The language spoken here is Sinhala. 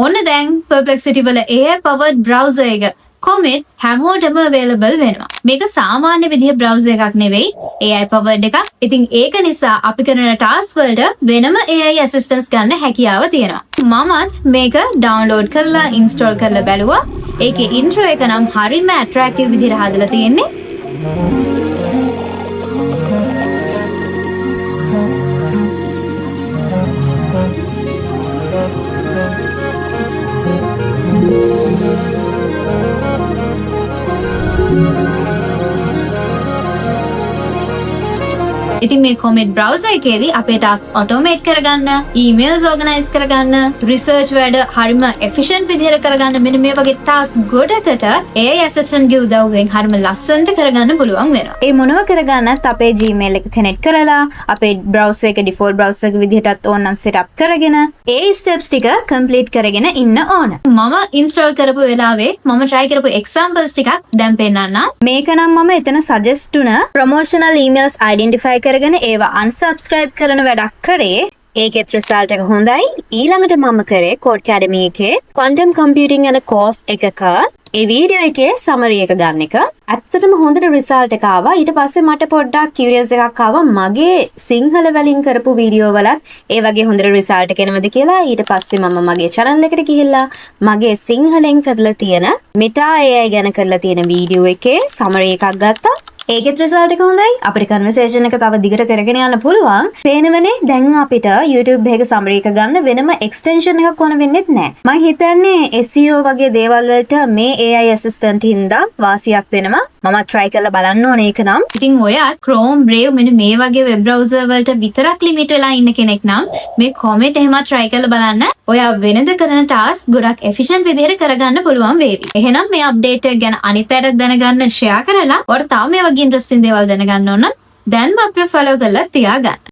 ඔන්න දැන් Perplexity වල AI powered browser එක කොමෙට් හැමෝටම available වෙනවා. මේක සාමාන්‍ය විදිහ browser එකක් නෙවෙයි, AI powered එකක්. ඉතින් ඒක නිසා අපි කරන task වලට වෙනම AI assistance ගන්න හැකියාව තියෙනවා. මමත් මේක download කරලා install කරලා බැලුවා. ඒකේ intro එක නම් හරිම attractive විදිහට හදලා තියෙන්නේ. ඉතින් මේ කොමෙට් browser එකේදී අපේ task automate කරගන්න, emails organize කරගන්න, research වැඩ හරිම efficient විදිහට කරගන්න මෙන්න මේ වගේ task ගොඩකට AI assistant ගේ උදව්වෙන් හරිම ලස්සනට කරගන්න පුළුවන් වෙනවා. ඒ මොනව කරගන්නත් අපේ Gmail එක connect කරලා අපේ browser එක default browser එක විදිහටත් ඕනනම් set up කරගෙන ඒ steps ටික complete කරගෙන ඉන්න ඕන. මම install කරපු වෙලාවේ මම try කරපු examples ටිකක් දැන් පෙන්නන්නම්. මේක නම් මම එතන suggest තුන promotional emails identify කරගෙන ඒවා unsubscribe කරන වැඩක් කරේ. ඒකෙත් result එක හොඳයි. ඊළඟට මම කරේ Codecademy එකේ quantum computing යන course එකක ඒ වීඩියෝ එකේ summary එක ගන්න එක. ඇත්තටම හොඳට result එක ආවා. ඊට පස්සේ මට පොඩ්ඩක් curious එකක් ආවා මගේ සිංහල වලින් කරපු වීඩියෝ වලත් ඒ වගේ හොඳට result එක එනවද කියලා. ඊට පස්සේ මම මගේ channel එකට ගිහිල්ලා මගේ සිංහලෙන් කරලා තියෙන Meta AI ගැන කරලා තියෙන වීඩියෝ එකේ summary එකක් ගත්තා. ඒකෙත් result එක හොඳයි. අපිට conversation එක තව දිගට කරගෙන යන්න පුළුවන්. පේනවනේ දැන් අපිට YouTube එකක summary එක ගන්න වෙනම extension එකක් ඕන වෙන්නේත් නැහැ. මම හිතන්නේ SEO වගේ දේවල් වලට මේ AI assistant හින්දා වාසියක් වෙනවා. මම try කරලා බලන්න ඕනේ ඒක නම්. ඉතින් ඔයා Chrome, Brave මෙන්න මේ වගේ web browser වලට විතරක් limit වෙලා ඉන්න කෙනෙක් නම් මේ Comet එහෙම try කරලා බලන්න. ඔයා වෙනද කරන task ගොඩක් efficient විදිහට කරගන්න පුළුවන් වේවි. එහෙනම් මේ update එක ගැන අනිත් අයට දැනගන්න share කරලා ඔයාලට තාම මේ වගේ interesting දේවල් දැනගන්න ඕන නම් දැන්ම අපිව follow කරලා තියාගන්න.